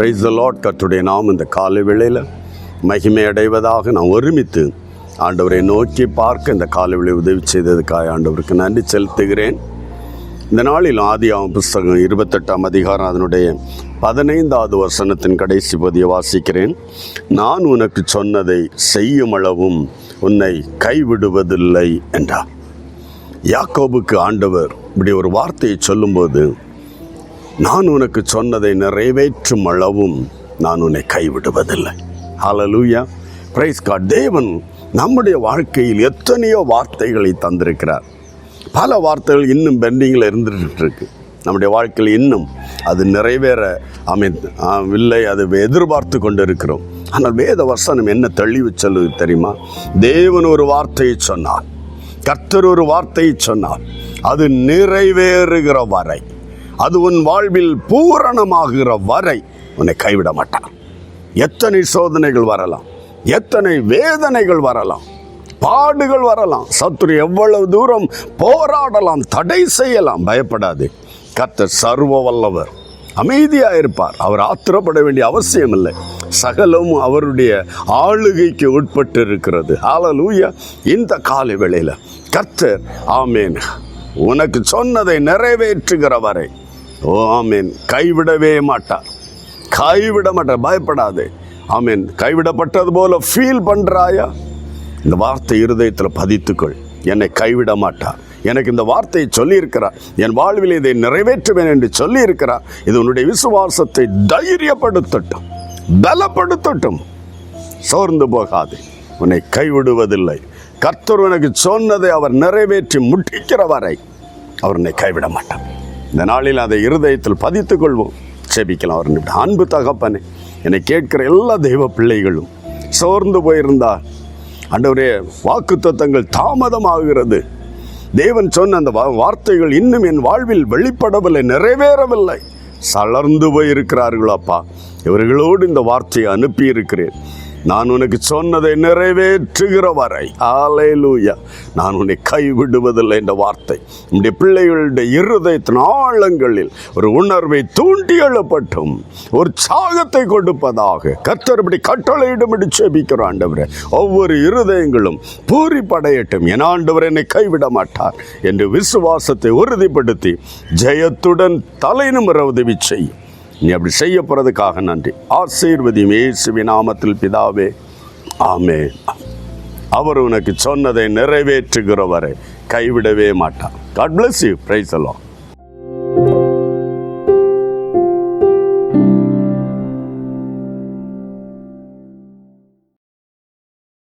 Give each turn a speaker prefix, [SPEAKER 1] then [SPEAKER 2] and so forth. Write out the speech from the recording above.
[SPEAKER 1] Praise the Lord. கர்த்தருடைய நாம் இந்த காலை வேளையில் மகிமை அடைவதாக நாம் ஒருமித்து ஆண்டவரை நோக்கி பார்க்க இந்த காலை வேளை உதவி செய்ததுக்காக ஆண்டவருக்கு நன்றி செலுத்துகிறேன். இந்த நாளில் ஆதியாகமம் புஸ்தகம் 28ஆம் அதிகாரம் அதனுடைய 15வது வசனத்தின் கடைசி பகுதியை வாசிக்கிறேன். நான் உனக்கு சொன்னதை செய்யும் அளவும் உன்னை கைவிடுவதில்லை என்றார். யாக்கோபுக்கு ஆண்டவர் இப்படி ஒரு வார்த்தையை சொல்லும்போது, நான் உனக்கு சொன்னதை நிறைவேற்றும் அளவும் நான் உன்னை கைவிடுவதில்லை. ஹல்லேலூயா, பிரைஸ் காட். தேவன் நம்முடைய வாழ்க்கையில் எத்தனையோ வார்த்தைகளை தந்திருக்கிறார். பல வார்த்தைகள் இன்னும் பெண்டிங்கில் இருந்துட்டு இருக்கு. நம்முடைய வாழ்க்கையில் இன்னும் அது நிறைவேற இல்லை, அது எதிர்பார்த்து கொண்டு இருக்கிறோம். ஆனால் வேத வசனம் என்ன தெளிவு சொல்லுது தெரியுமா? தேவன் ஒரு வார்த்தையை சொன்னார், கர்த்தர் ஒரு வார்த்தையை சொன்னார், அது நிறைவேறுகிற வரை, அது உன் வாழ்வில் பூரணமாகிற வரை உன்னை கைவிட மாட்டார். எத்தனை சோதனைகள் வரலாம், எத்தனை வேதனைகள் வரலாம், பாடுகள் வரலாம், சத்துரு எவ்வளவு தூரம் போராடலாம், தடை செய்யலாம், பயப்படாது. கர்த்தர் சர்வ வல்லவர், அமைதியாக இருப்பார். அவர் ஆத்திரப்பட வேண்டிய அவசியம் இல்லை. சகலமும் அவருடைய ஆளுகைக்கு உட்பட்டு இருக்கிறது. ஹல்லேலூயா. இந்த காலை வேளையில் கர்த்தர் ஆமேன் உனக்கு சொன்னதை நிறைவேற்றுகிற வரை ஆமேன் கைவிடவே மாட்டார், கைவிட மாட்டார். பயப்படாது. ஆமேன். கைவிடப்பட்டது போல ஃபீல் பண்ணுறாயா? இந்த வார்த்தை இருதயத்தில் பதித்துக்கொள். என்னை கைவிட மாட்டார். எனக்கு இந்த வார்த்தையை சொல்லியிருக்கிறார், என் வாழ்வில் இதை நிறைவேற்றுவேன் என்று சொல்லியிருக்கிறார். இது உன்னுடைய விசுவாசத்தை தைரியப்படுத்தட்டும், பலப்படுத்தட்டும். சோர்ந்து போகாது, உன்னை கைவிடுவதில்லை. கர்த்தர் உனக்கு சொன்னதை அவர் நிறைவேற்றி முடிக்கிற வரை அவர் உன்னை கைவிட மாட்டார். இந்த நாளில் அதை இருதயத்தில் பதித்துக் கொள்வோம். செபிக்கலாம். அவர் அன்பு தகப்பனே, என்னை கேட்கிற எல்லா தெய்வ பிள்ளைகளும் சோர்ந்து போயிருந்தார் ஆண்டவரே, வாக்குத்தத்தங்கள் தாமதமாகிறது. தேவன் சொன்ன அந்த வார்த்தைகள் இன்னும் என் வாழ்வில் வெளிப்படவில்லை, நிறைவேறவில்லை, சலர்ந்து போயிருக்கிறார்கள். அப்பா, இவர்களோடு இந்த வார்த்தையை அனுப்பியிருக்கிறேன். நான் உனக்கு சொன்னதை நிறைவேற்றுகிற வரை ஹல்லேலூயா நான் உன்னை கைவிடுவதில்லை என்ற வார்த்தை நம்முடைய பிள்ளைகளுடைய இருதயத்தின் ஆழங்களில் ஒரு உணர்வை தூண்டி எழப்பட்டும், ஒரு சாகத்தை கொடுப்பதாக கர்த்தர் இப்படி கட்டளையிடும்படி செபிக்கிறோம். ஆண்டவரே, ஒவ்வொரு இருதயங்களும் பூரிப்படையட்டும். என் ஆண்டவர் என்னை கைவிட மாட்டார் என்று விசுவாசத்தை உறுதிப்படுத்தி ஜெயத்துடன் தலை நிமிர உதவி செய்யும். நீ அப்படி செய்ய போகிறதுக்காக நன்றி. ஆசீர்வதியும் இயேசுவின் நாமத்தில் பிதாவே, ஆமென். அவர் உனக்கு சொன்னதை நிறைவேற்றுகிற வரை கைவிடவே மாட்டார். God bless you. Praise the Lord.